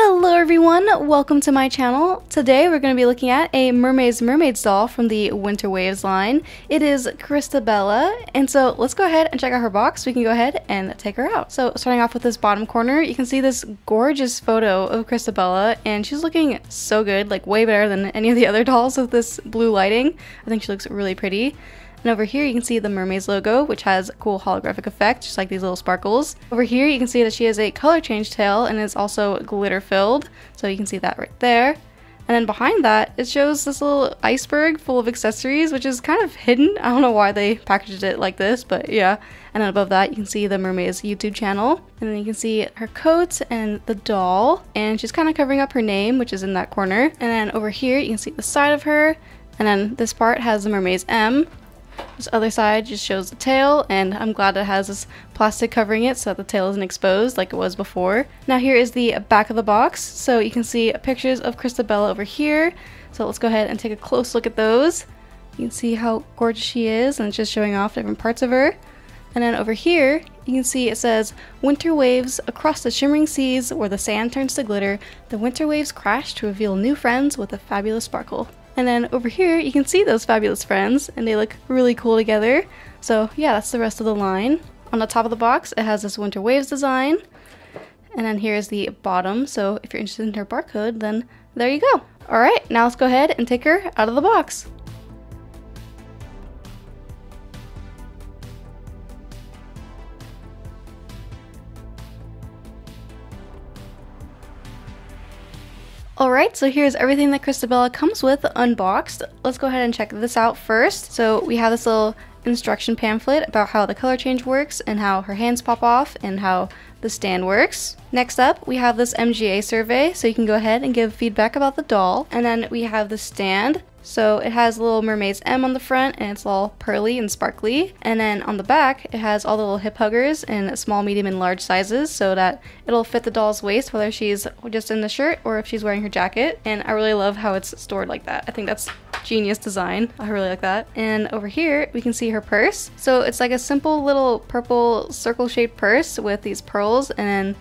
Hello everyone, welcome to my channel. Today we're going to be looking at a Mermaidz doll from the Winter Waves line. It is Crystabella, and so let's go ahead and check out her box. We can go ahead and take her out. So starting off with this bottom corner, you can see this gorgeous photo of Crystabella, and she's looking so good, like way better than any of the other dolls with this blue lighting. I think she looks really pretty. And over here you can see the Mermaidz logo, which has a cool holographic effect, just like these little sparkles. Over here you can see that she has a color change tail and is also glitter filled, so you can see that right there. And then behind that, it shows this little iceberg full of accessories, which is kind of hidden. I don't know why they packaged it like this, but yeah. And then above that, you can see the Mermaidz YouTube channel. And then you can see her coat and the doll, and she's kind of covering up her name, which is in that corner. And then over here, you can see the side of her, and then this part has the Mermaidz M. This other side just shows the tail, and I'm glad it has this plastic covering it so that the tail isn't exposed like it was before. Now here is the back of the box, so you can see pictures of Crystabella over here. So let's go ahead and take a close look at those. You can see how gorgeous she is, and it's just showing off different parts of her. And then over here, you can see it says, "Winter waves across the shimmering seas where the sand turns to glitter, the winter waves crash to reveal new friends with a fabulous sparkle." And then over here, you can see those fabulous friends, and they look really cool together. So yeah, that's the rest of the line. On the top of the box, it has this Winter Waves design. And then here's the bottom, so if you're interested in her barcode, then there you go. Alright, now let's go ahead and take her out of the box. Alright, so here's everything that Crystabella comes with unboxed. Let's go ahead and check this out first. So we have this little instruction pamphlet about how the color change works and how her hands pop off and how the stand works. Next up, we have this MGA survey, so you can go ahead and give feedback about the doll. And then we have the stand. So it has a little Mermaidz M on the front, and it's all pearly and sparkly. And then on the back, it has all the little hip huggers in small, medium, and large sizes so that it'll fit the doll's waist, whether she's just in the shirt or if she's wearing her jacket. And I really love how it's stored like that. I think that's genius design. I really like that. And over here, we can see her purse. So it's like a simple little purple circle-shaped purse with these pearls, and then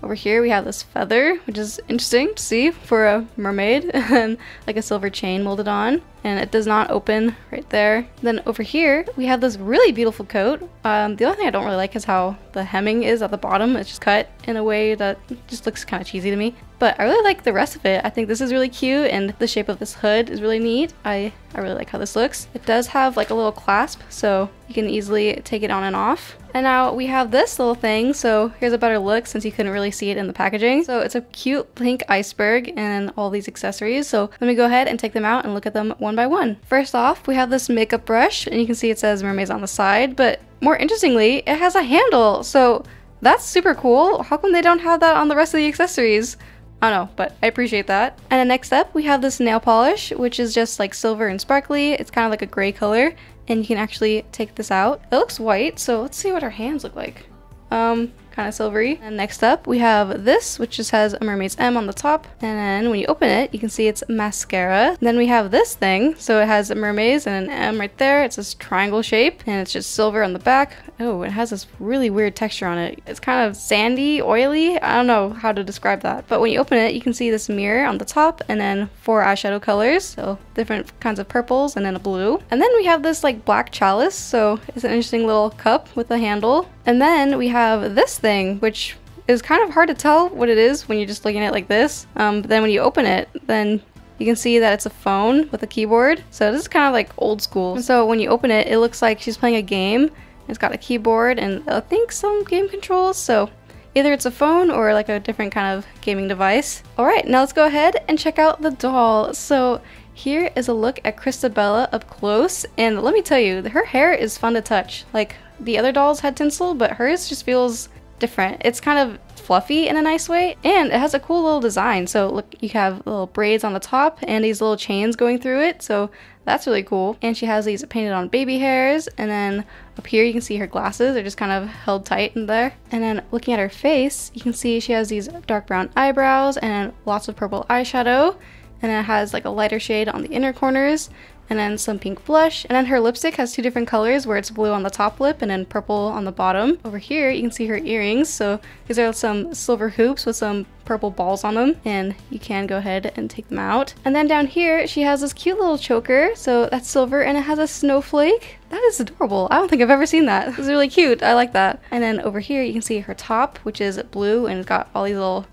over here we have this feather, which is interesting to see for a mermaid, and like a silver chain molded on, and it does not open right there. Then over here we have this really beautiful coat. The only thing I don't really like is how the hemming is at the bottom. It's just cut in a way that just looks kind of cheesy to me. But I really like the rest of it. I think this is really cute, and the shape of this hood is really neat. I really like how this looks. It does have like a little clasp, so you can easily take it on and off. And now we have this little thing, so here's a better look since you couldn't really see it in the packaging. So it's a cute pink iceberg and all these accessories. So let me go ahead and take them out and look at them one by one. First off, we have this makeup brush, and you can see it says Mermaidz on the side, but more interestingly, it has a handle. So that's super cool. How come they don't have that on the rest of the accessories? I don't know, but I appreciate that. And then next up, we have this nail polish, which is just like silver and sparkly. It's kind of like a gray color, and you can actually take this out. It looks white, so let's see what her hands look like. Kind of silvery. And next up, we have this, which just has a Mermaidz M on the top. And then when you open it, you can see it's mascara. And then we have this thing, so it has a Mermaidz and an M right there. It's this triangle shape, and it's just silver on the back. Oh, it has this really weird texture on it. It's kind of sandy, oily. I don't know how to describe that. But when you open it, you can see this mirror on the top, and then 4 eyeshadow colors, so different kinds of purples, and then a blue. And then we have this like black chalice, so it's an interesting little cup with a handle. And then we have this thing, which is kind of hard to tell what it is when you're just looking at it like this. But then when you open it, then you can see that it's a phone with a keyboard. So this is kind of like old school. So when you open it, it looks like she's playing a game. It's got a keyboard and I think some game controls. So either it's a phone or like a different kind of gaming device. Alright, now let's go ahead and check out the doll. So here is a look at Crystabella up close, and let me tell you, her hair is fun to touch. Like, the other dolls had tinsel, but hers just feels different. It's kind of fluffy in a nice way, and it has a cool little design. So look, you have little braids on the top and these little chains going through it, so that's really cool. And she has these painted on baby hairs, and then up here you can see her glasses are just kind of held tight in there. And then looking at her face, you can see she has these dark brown eyebrows and lots of purple eyeshadow. And it has like a lighter shade on the inner corners, and then some pink blush, and then her lipstick has two different colors where it's blue on the top lip and then purple on the bottom. Over here you can see her earrings, so these are some silver hoops with some purple balls on them, and you can go ahead and take them out. And then down here she has this cute little choker, so that's silver and it has a snowflake. That is adorable. I don't think I've ever seen that. It's really cute. I like that. And then over here you can see her top, which is blue and it's got all these little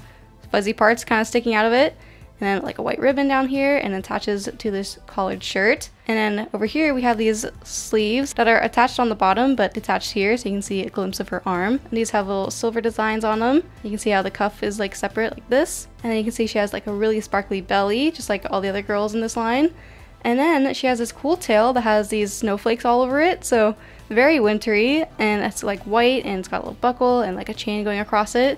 fuzzy parts kind of sticking out of it. And then like a white ribbon down here and attaches to this collared shirt. And then over here we have these sleeves that are attached on the bottom but detached here, so you can see a glimpse of her arm. And these have little silver designs on them. You can see how the cuff is like separate like this. And then you can see she has like a really sparkly belly, just like all the other girls in this line. And then she has this cool tail that has these snowflakes all over it, so very wintry, and it's like white and it's got a little buckle and like a chain going across it.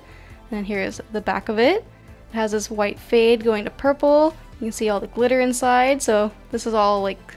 And then here's the back of it. It has this white fade going to purple. You can see all the glitter inside, so this is all like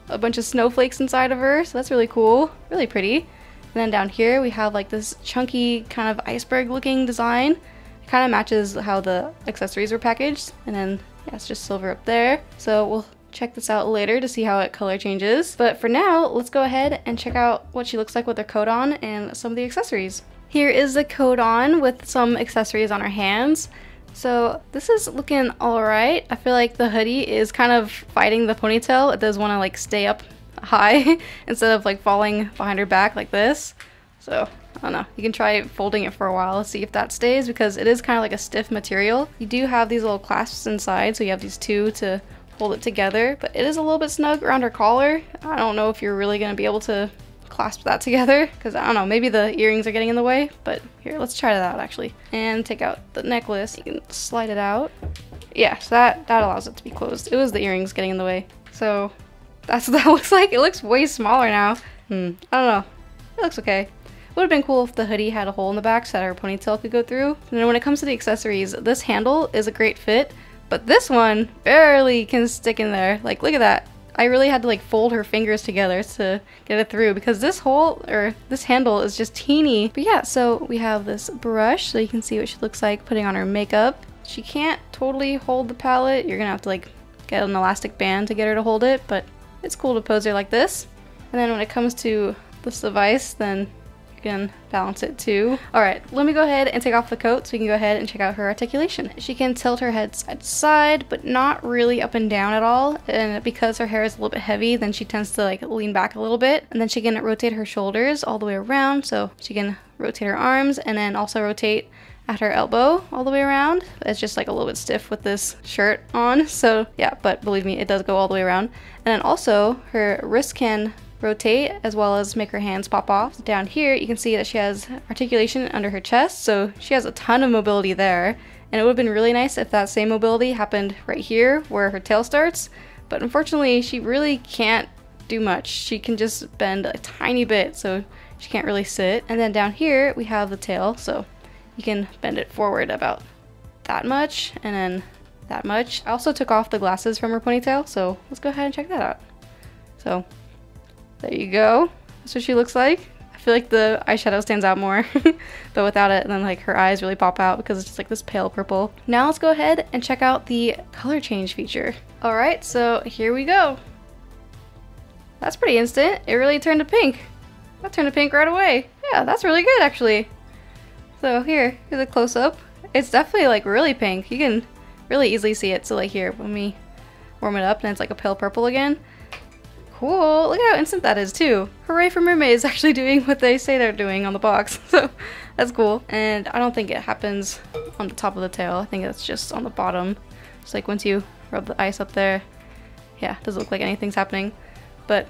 a bunch of snowflakes inside of her, so that's really cool, really pretty. And then down here we have like this chunky kind of iceberg looking design. It kind of matches how the accessories were packaged, and then yeah, it's just silver up there. So we'll check this out later to see how it color changes. But for now, let's go ahead and check out what she looks like with her coat on and some of the accessories. Here is the coat on with some accessories on her hands. So this is looking alright. I feel like the hoodie is kind of fighting the ponytail. It does want to like stay up high instead of like falling behind her back like this. So I don't know. You can try folding it for a while, see if that stays, because it is kind of like a stiff material. You do have these little clasps inside, so you have these two to hold it together, but it is a little bit snug around her collar. I don't know if you're really going to be able to clasp that together, because I don't know, maybe the earrings are getting in the way, but here, let's try that out actually. And take out the necklace. You can slide it out. Yeah, so that allows it to be closed. It was the earrings getting in the way. So that's what that looks like. It looks way smaller now. I don't know. It looks okay. Would have been cool if the hoodie had a hole in the back so that her ponytail could go through. And then when it comes to the accessories, this handle is a great fit, but this one barely can stick in there. Like, look at that. I really had to like fold her fingers together to get it through, because this hole, or this handle, is just teeny. But yeah, so we have this brush so you can see what she looks like putting on her makeup. She can't totally hold the palette. You're gonna have to like get an elastic band to get her to hold it, but it's cool to pose her like this. And then when it comes to this device, then you can balance it too. Alright, let me go ahead and take off the coat so we can go ahead and check out her articulation. She can tilt her head side to side, but not really up and down at all. And because her hair is a little bit heavy, then she tends to like lean back a little bit. And then she can rotate her shoulders all the way around, so she can rotate her arms and then also rotate at her elbow all the way around. It's just like a little bit stiff with this shirt on, so yeah, but believe me, it does go all the way around. And then also her wrist can rotate as well as make her hands pop off. Down here you can see that she has articulation under her chest, so she has a ton of mobility there, and it would have been really nice if that same mobility happened right here where her tail starts, but unfortunately she really can't do much. She can just bend a tiny bit, so she can't really sit. And then down here we have the tail, so you can bend it forward about that much and then that much. I also took off the glasses from her ponytail, so let's go ahead and check that out. So there you go. That's what she looks like. I feel like the eyeshadow stands out more, but without it, then like her eyes really pop out because it's just like this pale purple. Now let's go ahead and check out the color change feature. Alright, so here we go. That's pretty instant. It really turned to pink. That turned to pink right away. Yeah, that's really good actually. So here's a close-up. It's definitely like really pink. You can really easily see it. So like here, let me warm it up and it's like a pale purple again. Cool, look at how instant that is too. Hooray for Mermaze actually doing what they say they're doing on the box. So that's cool. And I don't think it happens on the top of the tail. I think it's just on the bottom. It's like once you rub the ice up there, yeah, it doesn't look like anything's happening. But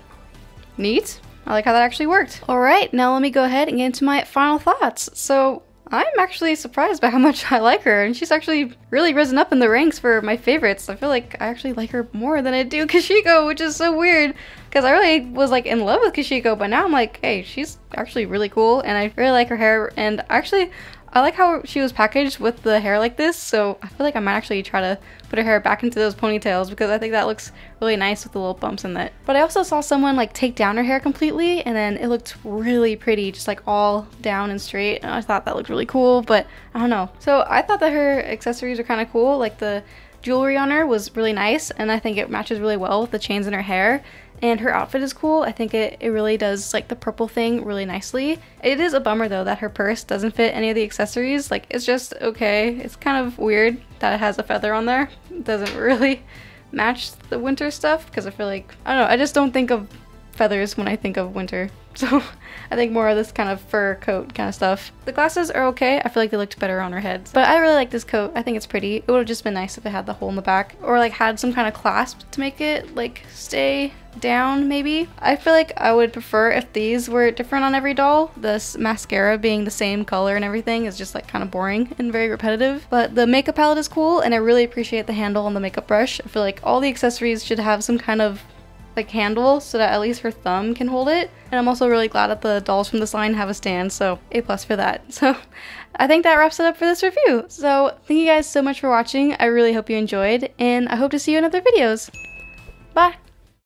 neat. I like how that actually worked. Alright, now let me go ahead and get into my final thoughts. So I'm actually surprised by how much I like her, and she's actually really risen up in the ranks for my favorites. I feel like I actually like her more than I do Kashiko, which is so weird, because I really was like in love with Kashiko, but now I'm like, hey, she's actually really cool, and I really like her hair, and actually I like how she was packaged with the hair like this, so I feel like I might actually try to put her hair back into those ponytails because I think that looks really nice with the little bumps in it. But I also saw someone like take down her hair completely, and then it looked really pretty, just like all down and straight, and I thought that looked really cool, but I don't know. So I thought that her accessories were kind of cool, like the jewelry on her was really nice, and I think it matches really well with the chains in her hair. And her outfit is cool. I think it really does like the purple thing really nicely. It is a bummer though that her purse doesn't fit any of the accessories. Like it's just okay. It's kind of weird that it has a feather on there. It doesn't really match the winter stuff because I feel like, I don't know, I just don't think of feathers when I think of winter. So I think more of this kind of fur coat kind of stuff. The glasses are okay. I feel like they looked better on her head. But I really like this coat. I think it's pretty. It would have just been nice if it had the hole in the back or like had some kind of clasp to make it like stay down maybe. I feel like I would prefer if these were different on every doll. This mascara being the same color and everything is just like kind of boring and very repetitive. But the makeup palette is cool and I really appreciate the handle on the makeup brush. I feel like all the accessories should have some kind of like handle so that at least her thumb can hold it. And I'm also really glad that the dolls from this line have a stand, so A+ for that. So I think that wraps it up for this review. So thank you guys so much for watching. I really hope you enjoyed and I hope to see you in other videos. Bye!